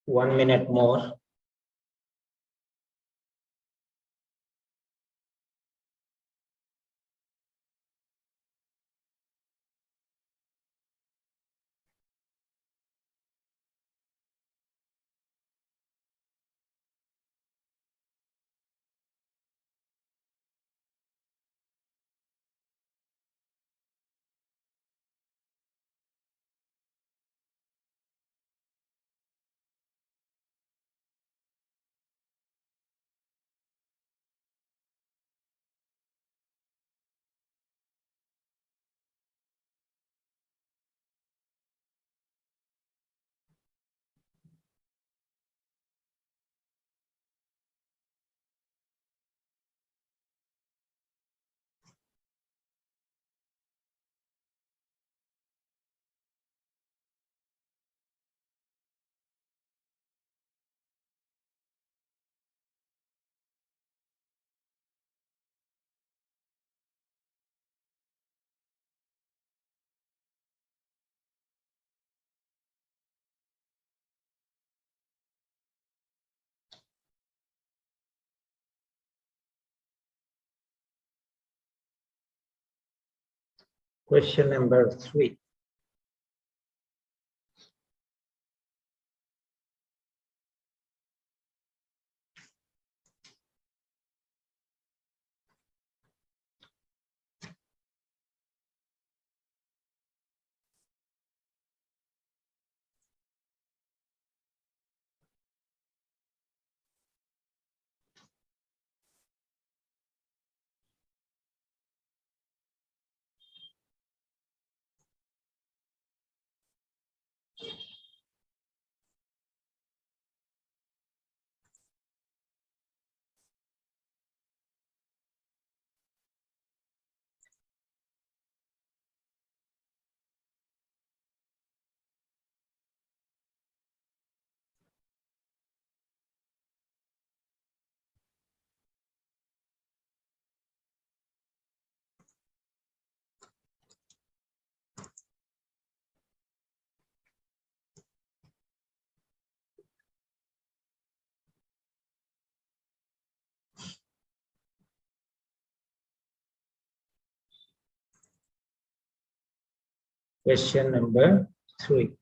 1 minute more. Question number 3. Question number 3.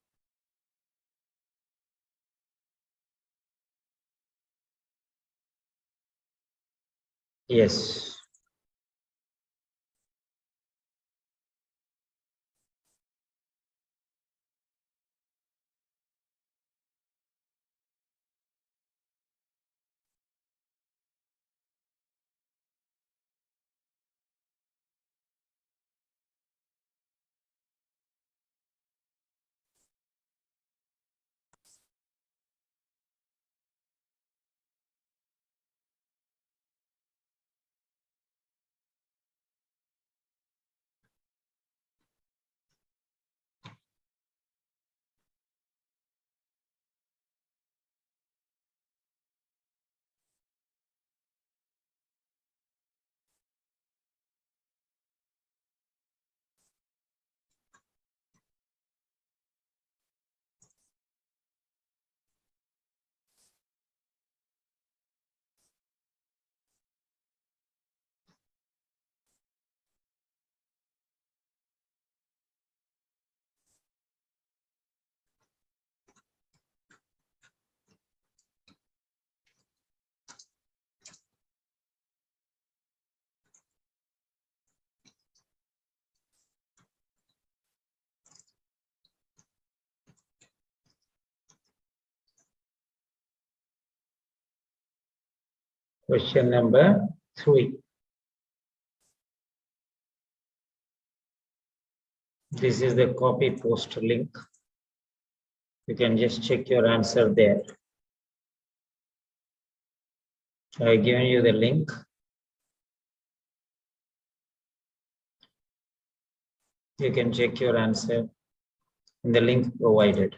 Yes. Question number 3. This is the copy post link. You can just check your answer there. I have given you the link. You can check your answer in the link provided.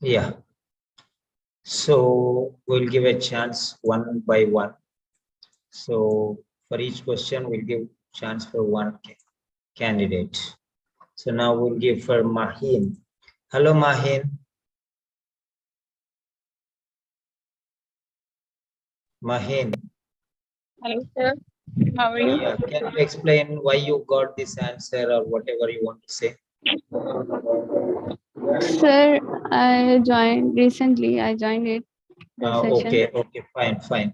Yeah. So we'll give a chance one by one. So for each question, we'll give chance for one candidate. So now we'll give for Mahin. Hello, Mahin. Mahin. Hello, sir. How are you? Yeah, can you explain why you got this answer or whatever you want to say? Sir, I joined recently. I joined the session. Okay, fine.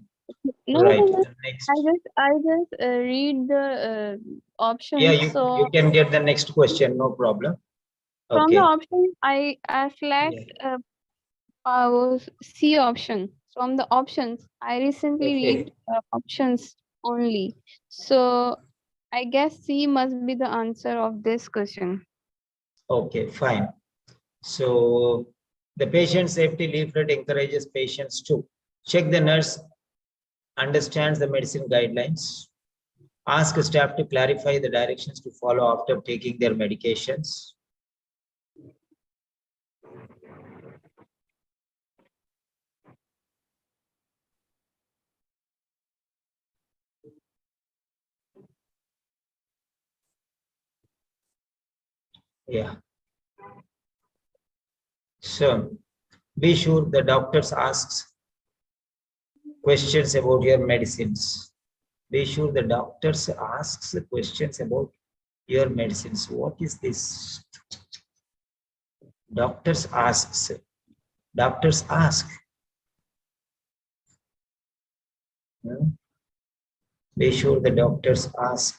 No, no, Right. no. The next. I just read the Yeah, options. you So can get the next question, no problem. from the Okay. option, I select Yeah. C option. From the options, I recently read Okay. options only. So I guess C must be the answer of this question. Okay, fine. So the patient safety leaflet encourages patients to check the nurse understands the medicine guidelines, ask staff to clarify the directions to follow after taking their medications. Yeah. So be sure the doctors asks questions about your medicines. Be sure the doctors asks questions about your medicines. What is this? Doctors asks. Doctors ask. Be sure the doctors ask.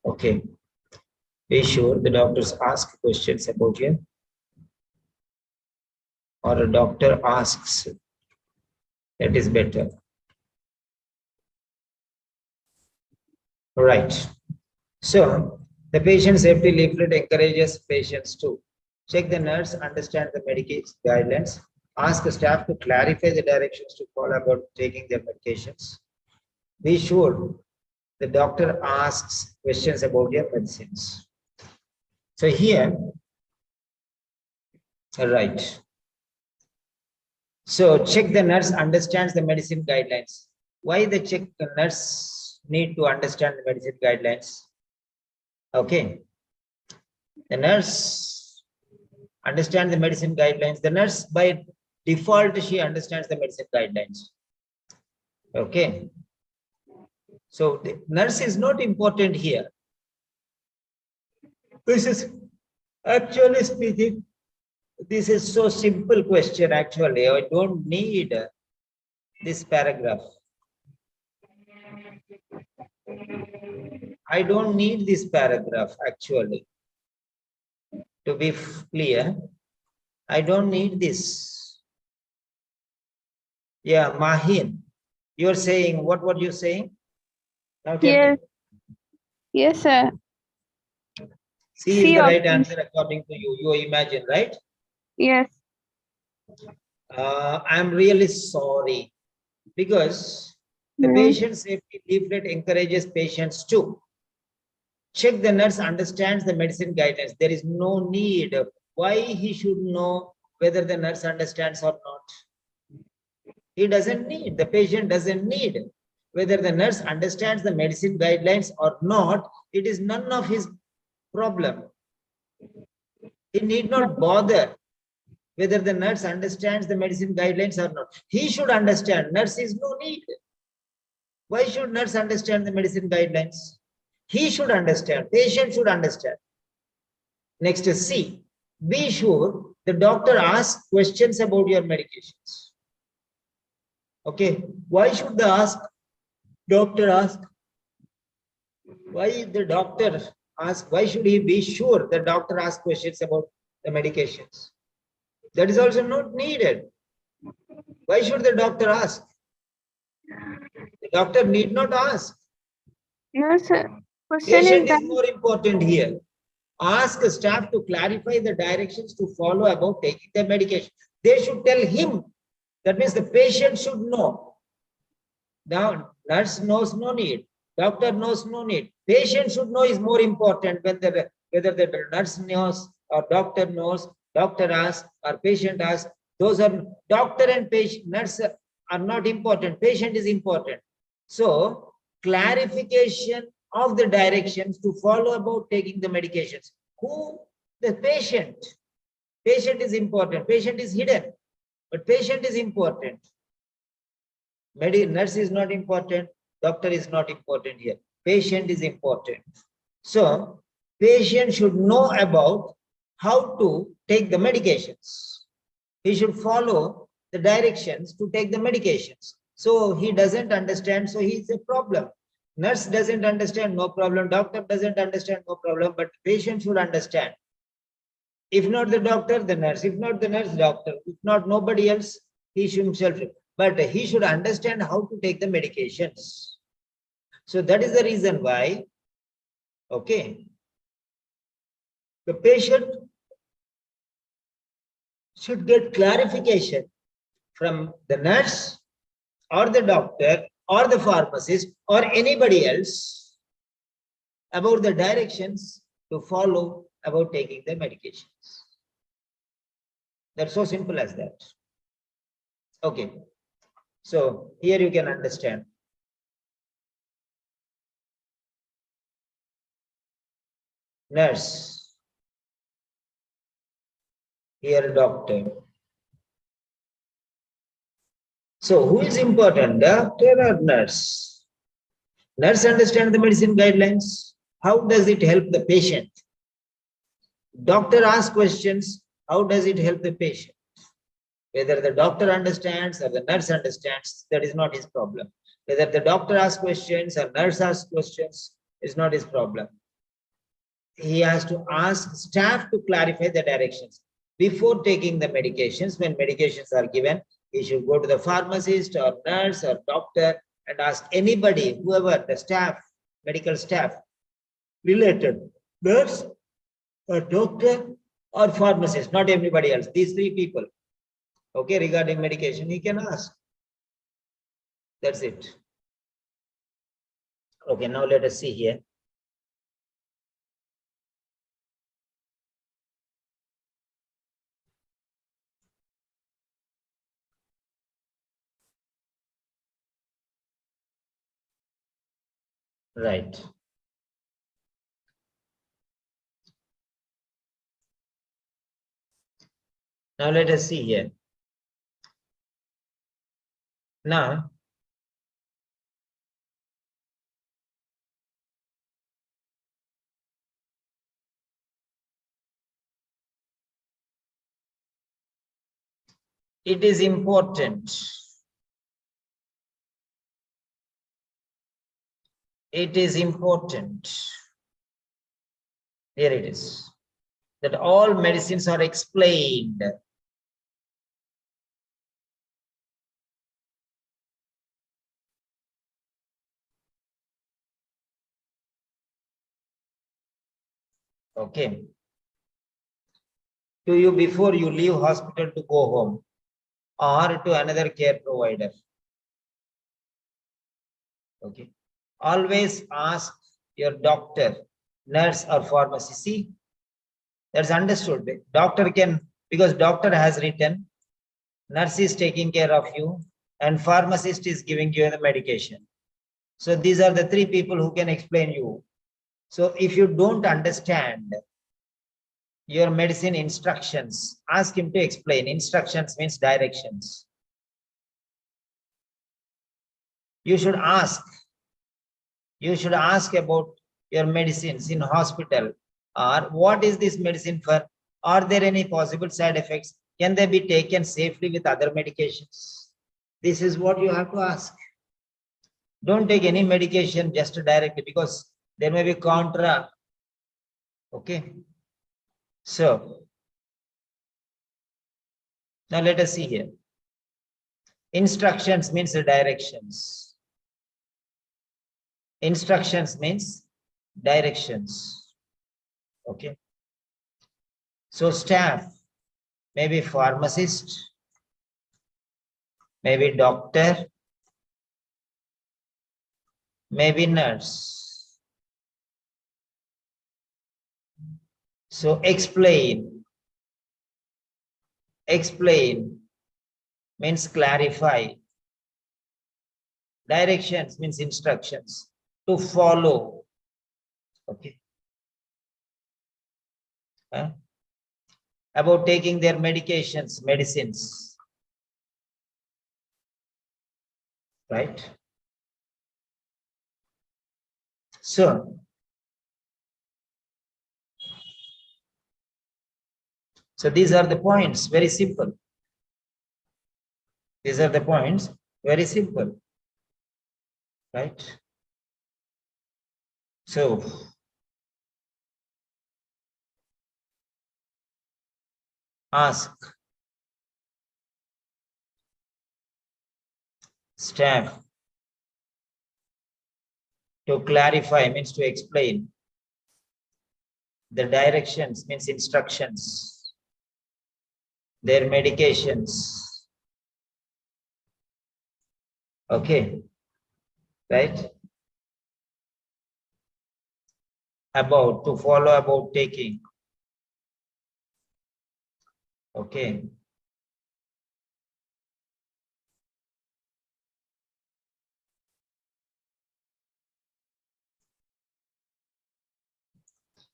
Okay. Be sure the doctors ask questions about you, or a doctor asks. That is better. Right. So the patient safety leaflet encourages patients to check the nurse, understand the medication guidelines, ask the staff to clarify the directions to follow about taking their medications. Be sure the doctor asks questions about your medicines. So here, right. So check the nurse understands the medicine guidelines. Why the nurse need to understand the medicine guidelines? Okay. The nurse understands the medicine guidelines. The nurse by default, she understands the medicine guidelines. Okay. So the nurse is not important here. This is actually speaking, this is so simple question actually. I don't need this paragraph. I don't need this paragraph actually. To be clear, I don't need this. Yeah, Mahin, you're saying, what were you saying? Now tell Yes, me. yes, sir. C is C the right option. answer according to you. You imagine, right? Yes. I'm really sorry because the Mm. patient safety leaflet encourages patients to check the nurse understands the medicine guidelines. There is no need. Why he should know whether the nurse understands or not? He doesn't need, the patient doesn't need. Whether the nurse understands the medicine guidelines or not, it is none of his problem. He need not bother whether the nurse understands the medicine guidelines or not. He should understand. Nurse is no need. Why should nurse understand the medicine guidelines? He should understand. Patient should understand. Next is C. Be sure the doctor asks questions about your medications. Okay. Why should the doctor ask? Why the doctor ask? Why should he be sure the doctor asks questions about the medications? That is also not needed. Why should the doctor ask? The doctor need not ask. No, sir. Question is Patient that is more important here. Ask staff to clarify the directions to follow about taking the medication. They should tell him. That means the patient should know. Now, nurse knows no need. Doctor knows no need. Patient should know is more important whether the nurse knows or doctor knows, doctor asks or patient asks. Those are doctor and patient, nurse are not important. Patient is important. So clarification of the directions to follow about taking the medications. Who? The patient. Patient is important. Patient is hidden, but patient is important. Nurse is not important. Doctor is not important here. Patient is important. So patient should know about how to take the medications. He should follow the directions to take the medications. So he doesn't understand, so he's a problem. Nurse doesn't understand, no problem. Doctor doesn't understand, no problem. But patient should understand. If not the doctor, the nurse. If not the nurse, doctor. If not nobody else, he should himself. But he should understand how to take the medications. So that is the reason why, okay, the patient should get clarification from the nurse or the doctor or the pharmacist or anybody else about the directions to follow about taking the medications. That's so simple as that. Okay. So here you can understand. Nurse. Here doctor. So who is important, doctor or nurse? Nurse understand the medicine guidelines. How does it help the patient? Doctor asks questions. How does it help the patient? Whether the doctor understands or the nurse understands, that is not his problem. Whether the doctor asks questions or nurse asks questions is not his problem. He has to ask staff to clarify the directions. Before taking the medications, when medications are given, he should go to the pharmacist or nurse or doctor and ask anybody, whoever, the staff, medical staff, related, nurse or doctor or pharmacist, not everybody else, these three people, okay, regarding medication, he can ask. That's it. Okay, now let us see here. Right. Now let us see here. Now, it is important. It is important. Here it is. That all medicines are explained. Okay. To you before you leave hospital to go home or to another care provider. Okay. Always ask your doctor, nurse or pharmacy. See, that's understood. Doctor can, because doctor has written, nurse is taking care of you and pharmacist is giving you the medication. So these are the three people who can explain you. So if you don't understand your medicine instructions, ask him to explain. Instructions means directions. You should ask. You should ask about your medicines in hospital, or what is this medicine for? Are there any possible side effects? Can they be taken safely with other medications? This is what you have to ask. Don't take any medication just directly, because there may be contra. Okay. So now let us see here. Instructions means the directions. Instructions means directions. Okay. So staff, maybe pharmacist, maybe doctor, maybe nurse. So explain. Explain means clarify. Directions means instructions. to follow. Okay. About taking their medicines. Right? So these are the points, very simple. These are the points, very simple. Right? So ask staff to clarify, means to explain. The directions means instructions. Their medications. Okay. Right? About, to follow, about taking. Okay.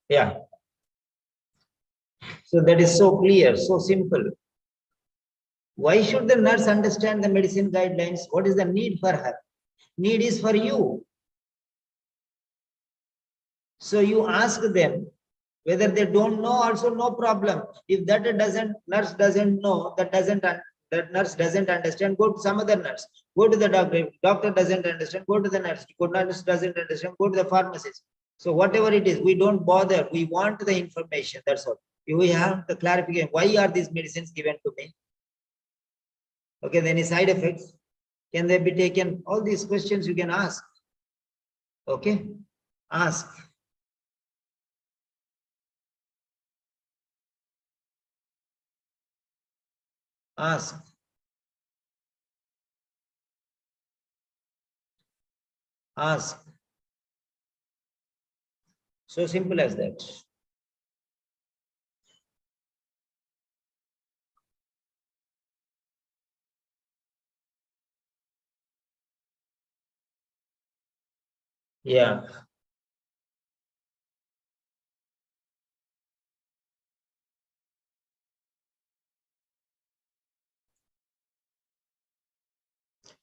Yeah. So that is so clear, so simple. Why should the nurse understand the medicine guidelines? What is the need for her? Need is for you. So you ask them whether they don't know, also no problem. If that nurse doesn't know, that nurse doesn't understand, go to some other nurse. Go to the doctor. Doctor doesn't understand, go to the nurse. Nurse doesn't understand, go to the pharmacist. So whatever it is, we don't bother. We want the information. That's all. We have the clarification. Why are these medicines given to me? Okay, then any side effects? Can they be taken? All these questions you can ask. Okay, ask. Ask. Ask. So simple as that. Yeah.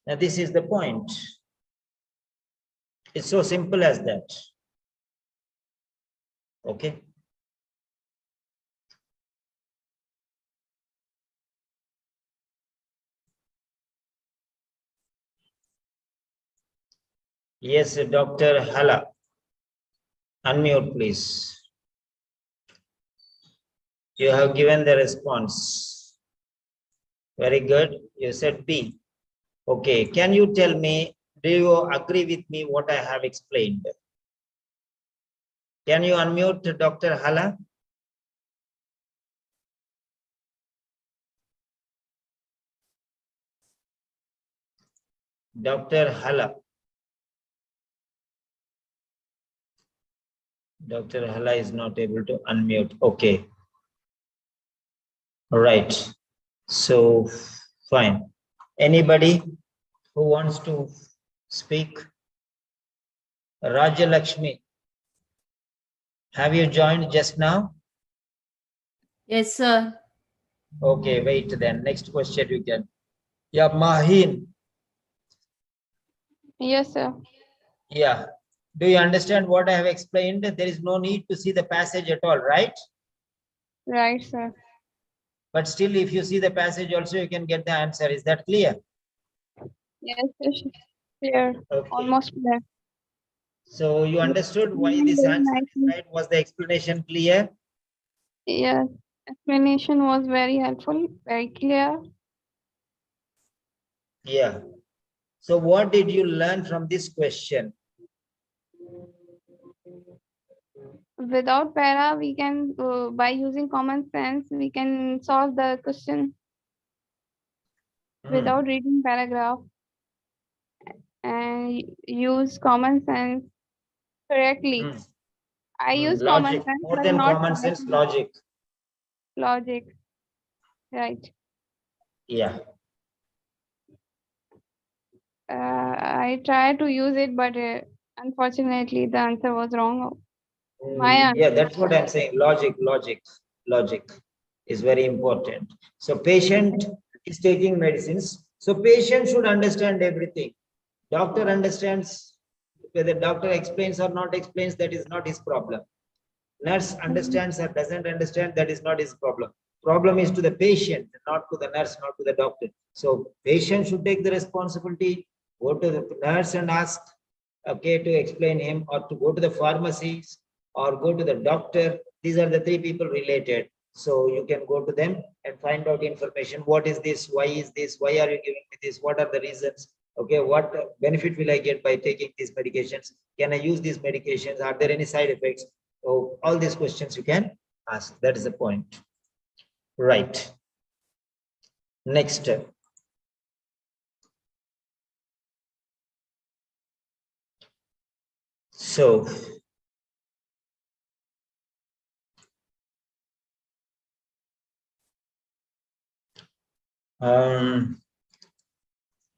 Now this is the point. It's so simple as that. Okay. Yes, Dr. Hala. Unmute, please. You have given the response. Very good. You said B. Okay. Can you tell me, do you agree with me what I have explained? Can you unmute Dr. Hala? Dr. Hala. Dr. Hala is not able to unmute. Okay. All right. So, fine. Anybody who wants to speak? Raja Lakshmi, have you joined just now? Yes, sir. Okay, wait then. Next question you can. Yeah, Mahin. Yes, sir. Yeah. Do you understand what I have explained? There is no need to see the passage at all, right? Right, sir. But still, if you see the passage also, you can get the answer. Is that clear? Yes, yes, clear. Okay. Almost clear. So you understood why Very this answer is nicely. right? Was the explanation clear? Yes, explanation was very helpful, very clear. Yeah. So what did you learn from this question? Without para, we can, by using common sense, we can solve the question without reading paragraph and use common sense correctly. I use common Logic, sense, more but than not common sense, logic. logic. Right. Yeah. I try to use it, but Unfortunately, the answer was wrong. My answer. Yeah, that's what I'm saying. Logic is very important. So patient is taking medicines. So patient should understand everything. Doctor understands, whether doctor explains or not explains, that is not his problem. Nurse understands or doesn't understand, that is not his problem. Problem is to the patient, not to the nurse, not to the doctor. So patient should take the responsibility, go to the nurse and ask, okay, to explain him, or to go to the pharmacies or go to the doctor. These are the three people related. So you can go to them and find out information. What is this? Why is this? Why are you giving me this? What are the reasons? Okay, what benefit will I get by taking these medications? Can I use these medications? Are there any side effects? So all these questions you can ask. That is the point. Right. Next step. So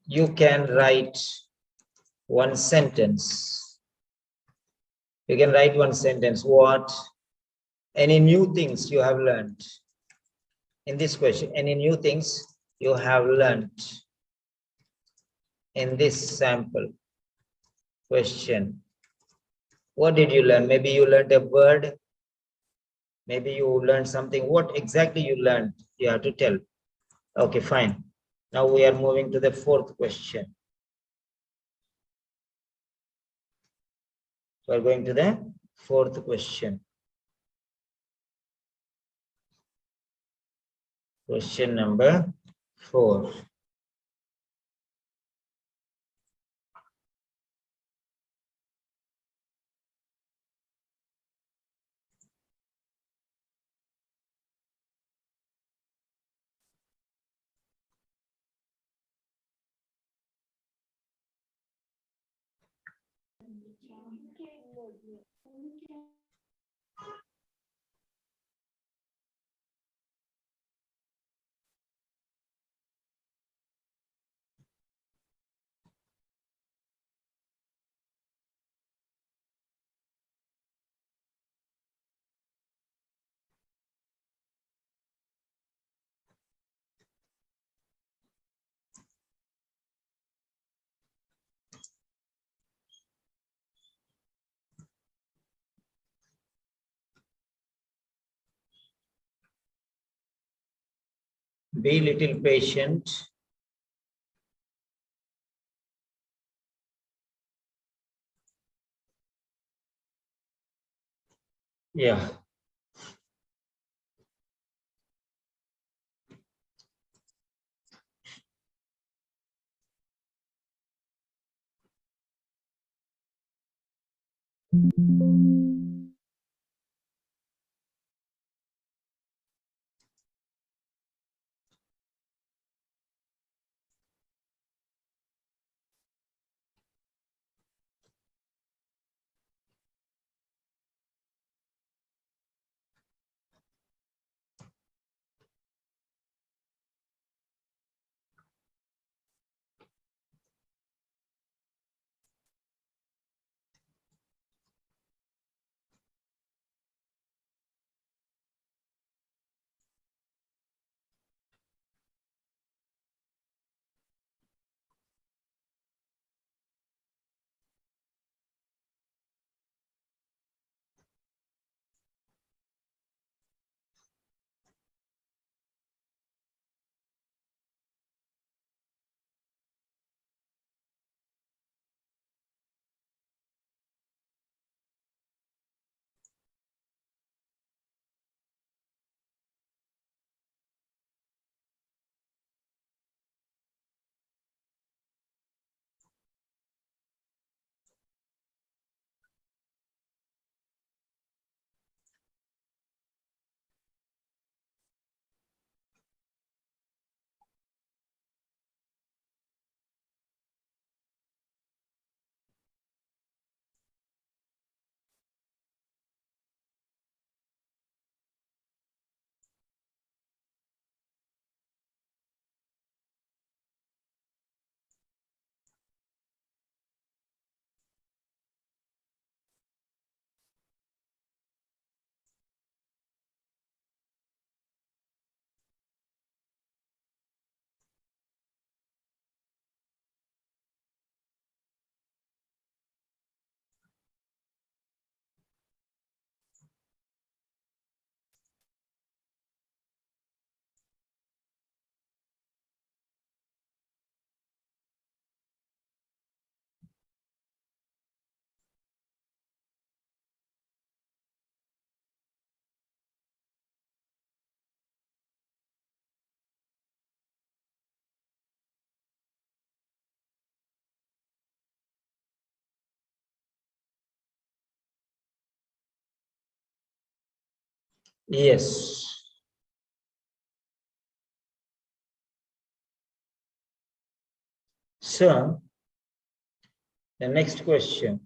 you can write one sentence. You can write one sentence. What? Any new things you have learned in this question? Any new things you have learned in this sample question? What did you learn? Maybe you learned a word. Maybe you learned something. What exactly you learned? You have to tell. Okay, fine. Now we are moving to the fourth question. So we're going to the fourth question. Question number 4. Be little patient. Yeah. Yes. So, the next question.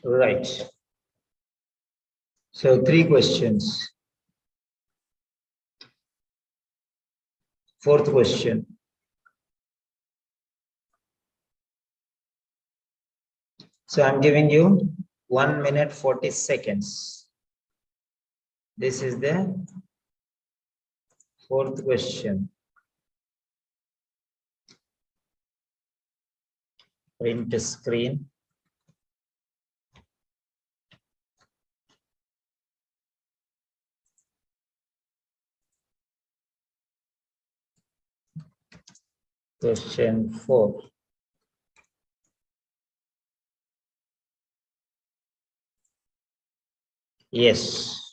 Right. So 3 questions. Fourth question. So I'm giving you 1 minute 40 seconds. This is the fourth question. Print screen. Question 4. Yes.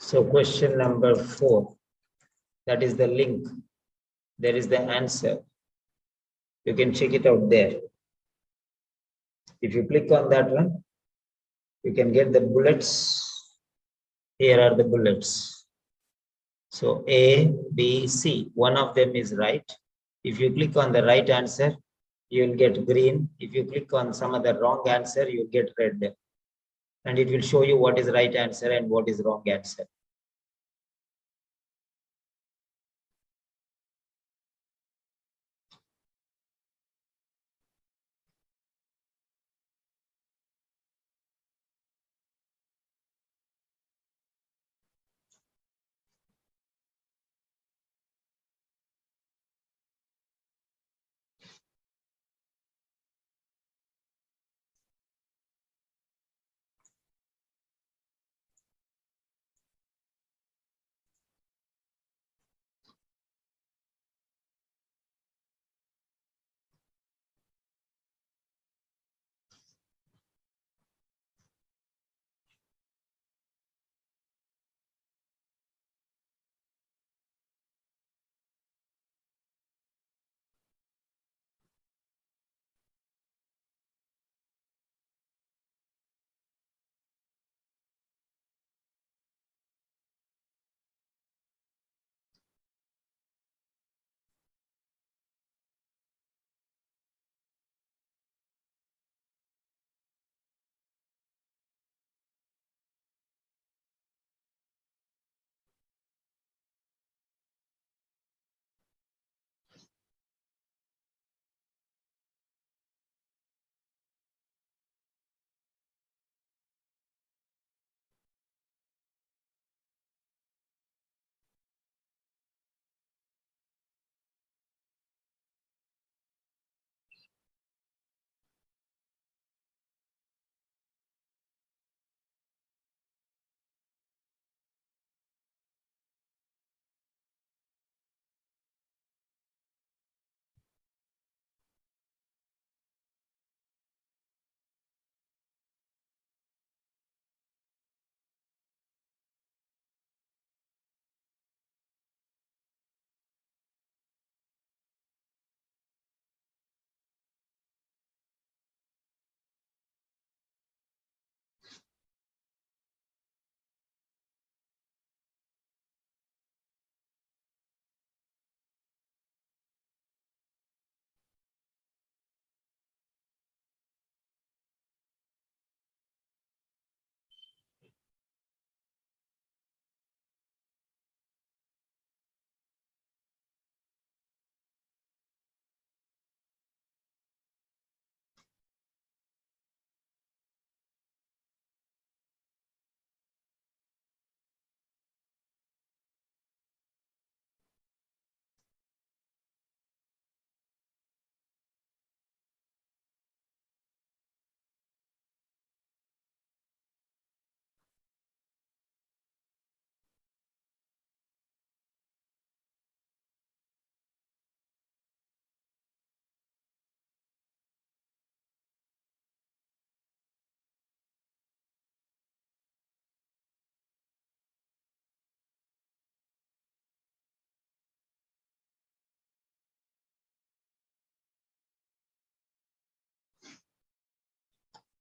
So question number 4, that is the link. There is the answer. You can check it out there. If you click on that one, you can get the bullets. Here are the bullets. So A, B, C, one of them is right. If you click on the right answer, you will get green. If you click on some other wrong answer, you will get red. And it will show you what is right answer and what is wrong answer.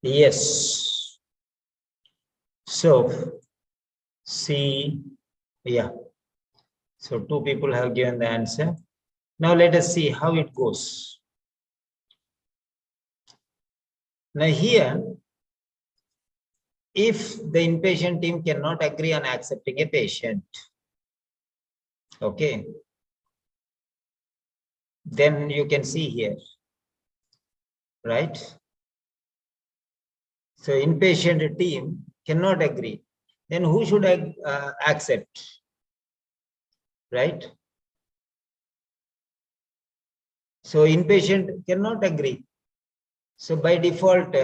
Yes. So, C, yeah. So 2 people have given the answer. Now let us see how it goes. Now here, if the inpatient team cannot agree on accepting a patient, okay, then you can see here, right? So inpatient team cannot agree. Then who should accept, right? So inpatient cannot agree. So by default,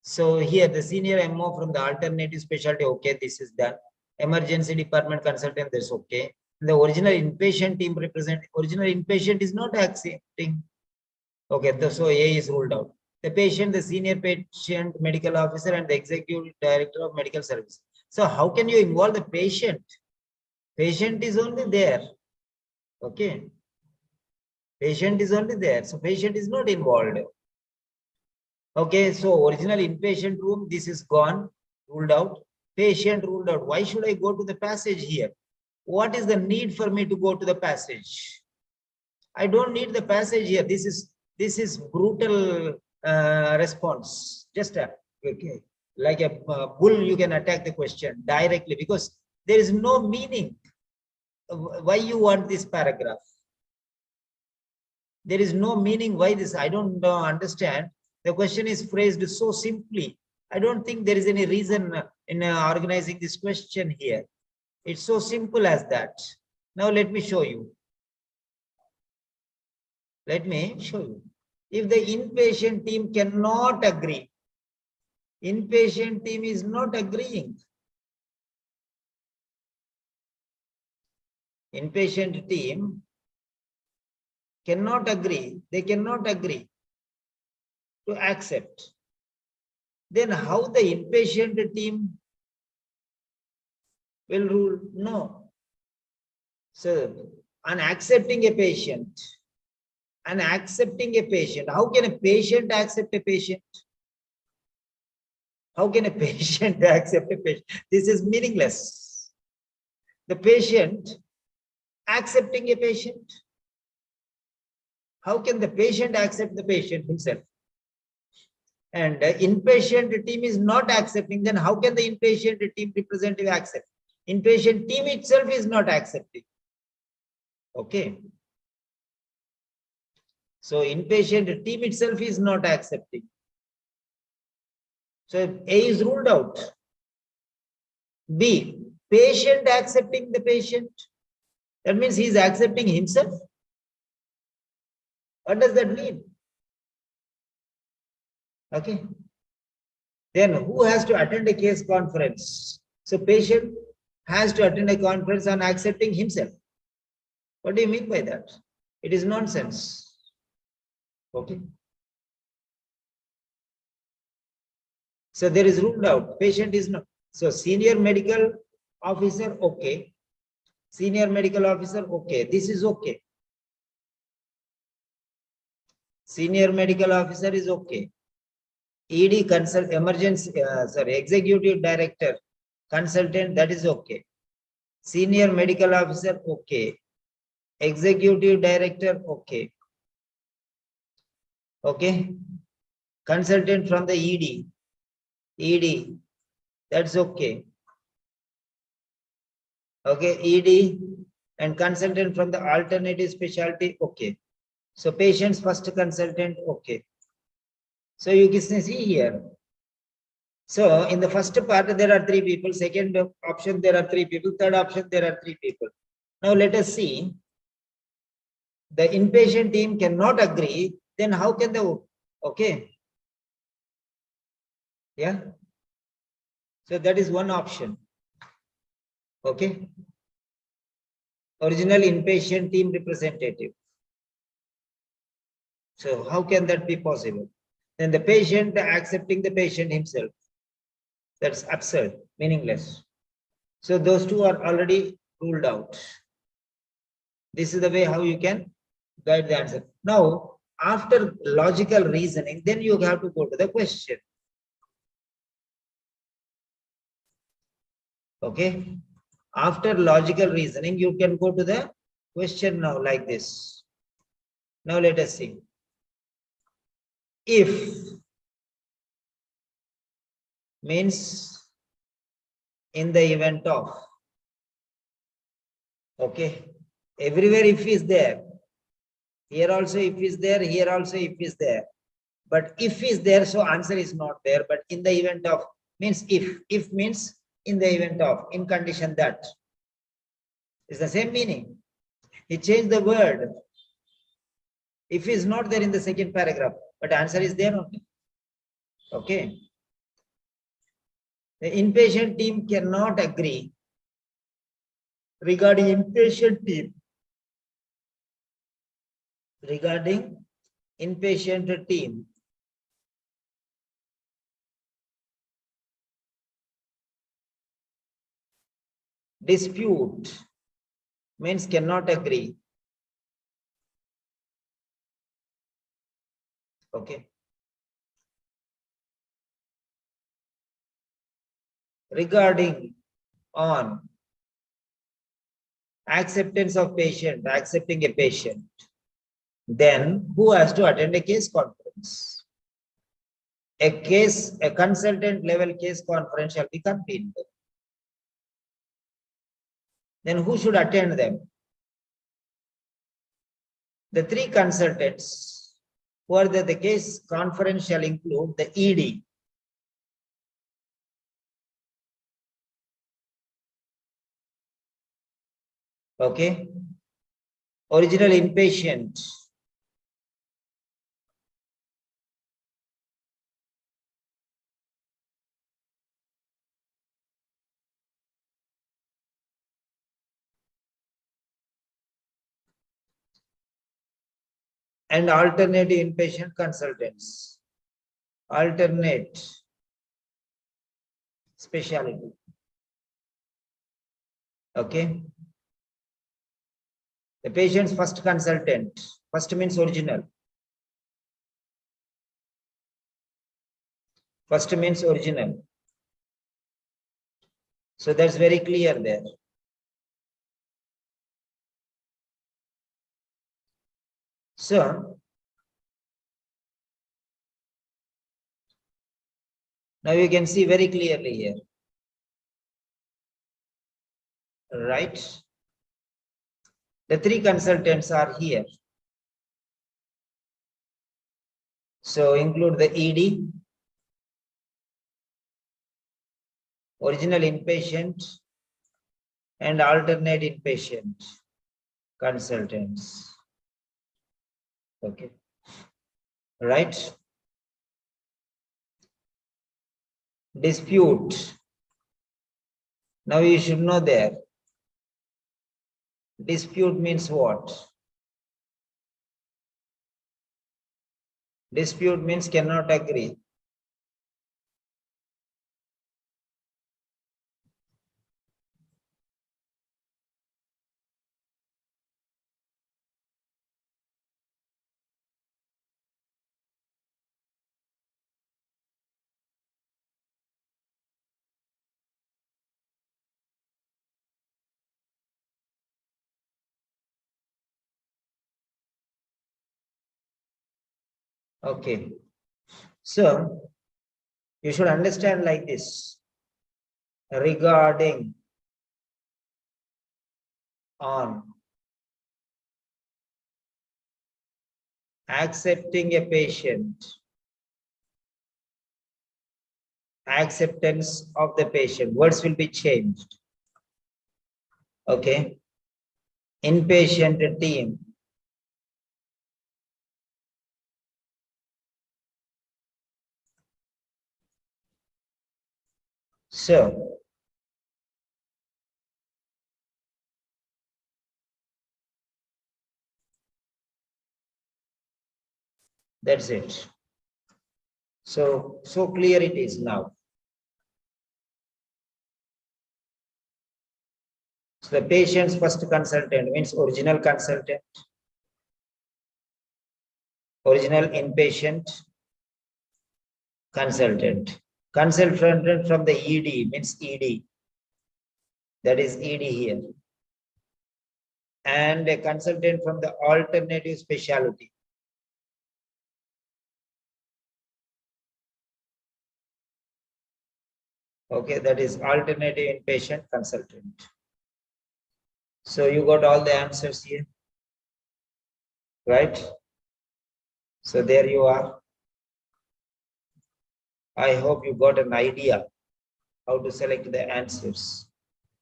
so here the senior MO from the alternative specialty, okay, this is done. Emergency department consultant, that's okay. The original inpatient team original inpatient is not accepting. Okay, so A is ruled out. The patient, the senior patient medical officer, and the executive director of medical service. So how can you involve the patient? Patient is only there. Okay. Patient is only there. So patient is not involved. Okay. So original inpatient room, this is gone, ruled out. Patient ruled out. Why should I go to the passage here? What is the need for me to go to the passage? I don't need the passage here. This is brutal response. Just okay, like a bull, you can attack the question directly because there is no meaning. Why you want this paragraph? There is no meaning. Why this? I don't understand. The question is phrased so simply. I don't think there is any reason in organizing this question here. It's so simple as that. Now let me show you. Let me show you. If the inpatient team cannot agree, inpatient team is not agreeing. Inpatient team cannot agree. They cannot agree to accept. Then how the inpatient team will rule? No. So on accepting a patient, how can a patient accept a patient? How can a patient accept a patient? This is meaningless. The patient accepting a patient. How can the patient accept the patient himself? And the inpatient team is not accepting, then how can the inpatient team representative accept? Inpatient team itself is not accepting. Okay. So inpatient team itself is not accepting. So A is ruled out. B, patient accepting the patient. That means he is accepting himself. What does that mean? Okay. Then who has to attend a case conference? So patient has to attend a conference on accepting himself. What do you mean by that? It is nonsense. Okay. So there is ruled out. Patient is not. So senior medical officer, okay. Senior medical officer, okay. This is okay. Senior medical officer is okay. ED consult emergency, executive director, consultant, that is okay. Senior medical officer, okay. Executive director, okay. Okay. Consultant from the ED, that's okay. Okay, ED and consultant from the alternative specialty, okay. So patient's first consultant, okay. So you can see here. So in the first part, there are 3 people. Second option, there are 3 people. Third option, there are 3 people. Now let us see. The inpatient team cannot agree. Then how can the, okay. Yeah. So that is one option. Okay. Original inpatient team representative. So how can that be possible? Then the patient accepting the patient himself. That's absurd, meaningless. So those 2 are already ruled out. This is the way how you can guide the answer. Now, after logical reasoning, then you have to go to the question. Okay. After logical reasoning, you can go to the question now like this. Now let us see. If means in the event of, okay, everywhere if is there, here also if is there, here also if is there, but if is there, so answer is not there, but in the event of means if means in the event of, in condition that is the same meaning. He changed the word. If is not there in the second paragraph, but answer is there only. Okay. The inpatient team cannot agree regarding inpatient team. Regarding inpatient team. Dispute means cannot agree. Okay. Regarding on acceptance of patient, accepting a patient, then who has to attend a case conference? A consultant level case conference shall be convened. Then who should attend them? The three consultants who are the case conference shall include the ED. Okay. Original inpatient. And alternate inpatient consultants. Alternate specialty. Okay. The patient's first consultant. First means original. First means original. So that's very clear there. So now you can see very clearly here. Right? The three consultants are here. So include the ED, original inpatient, and alternate inpatient consultants. Okay. Right? Dispute. Now you should know there. Dispute means what? Dispute means cannot agree. Okay. So you should understand like this. Regarding on accepting a patient, acceptance of the patient, words will be changed. Okay. Inpatient team. So that's it. So clear it is now. So the patient's first consultant means original consultant, original inpatient consultant. Consultant from the ED means ED. That is ED here. And a consultant from the alternative specialty. Okay, that is alternative inpatient consultant. So you got all the answers here, right? So there you are. I hope you got an idea how to select the answers.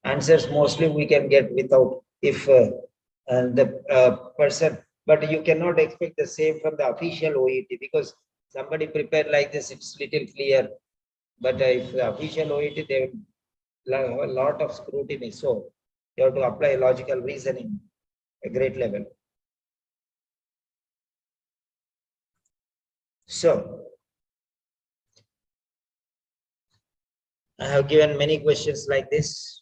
Answers mostly we can get without if the person, but you cannot expect the same from the official OET because somebody prepared like this, it's little clear. But if the official OET, they will have a lot of scrutiny. So you have to apply logical reasoning a great level. So I have given many questions like this.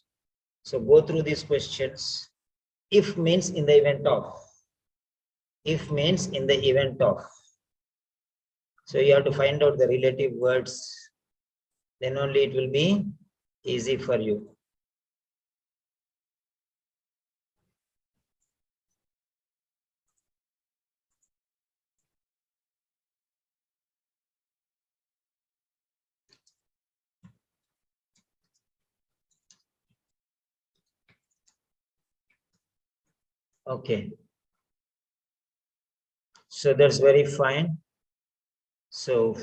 So go through these questions. If means in the event of. If means in the event of. So you have to find out the relative words. Then only it will be easy for you. Okay. So that's very fine. So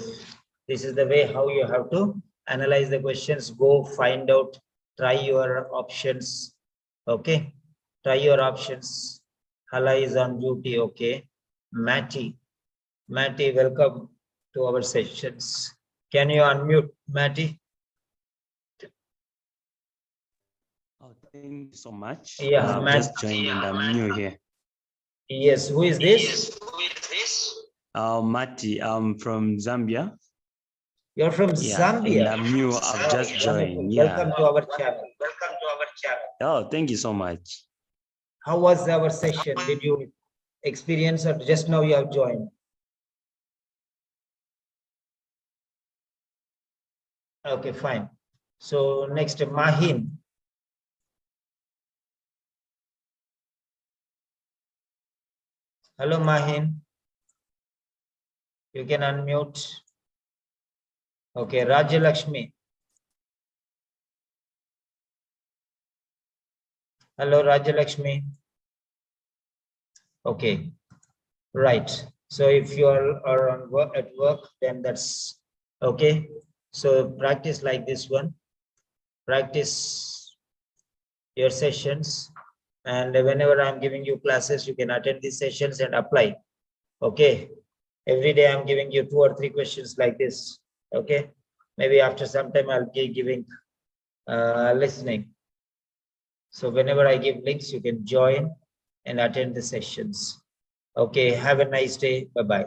this is the way how you have to analyze the questions. Go find out, try your options. Okay. Try your options. Hala is on duty. Okay. Matty, welcome to our sessions. Can you unmute, Matty? Oh, thank you so much. Yeah, I've just joined and I'm new here. Yes, who is this? Mati, I'm from Zambia. You're from Yeah, Zambia. and I'm new. I've just joined. Yeah. Welcome to our channel. Oh, thank you so much. How was our session? Did you experience or just now you have joined? Okay, fine. So next, Mahin. Hello, Mahin. You can unmute. Okay, Rajalakshmi. Hello, Rajalakshmi. Okay, right. So if you are on work at work, then that's okay. So practice like this one. Practice your sessions, and whenever I'm giving you classes, you can attend these sessions and apply. Okay. Every day I'm giving you 2 or 3 questions like this. Okay. Maybe after some time I'll be giving listening. So whenever I give links, you can join and attend the sessions. Okay. Have a nice day. Bye-bye.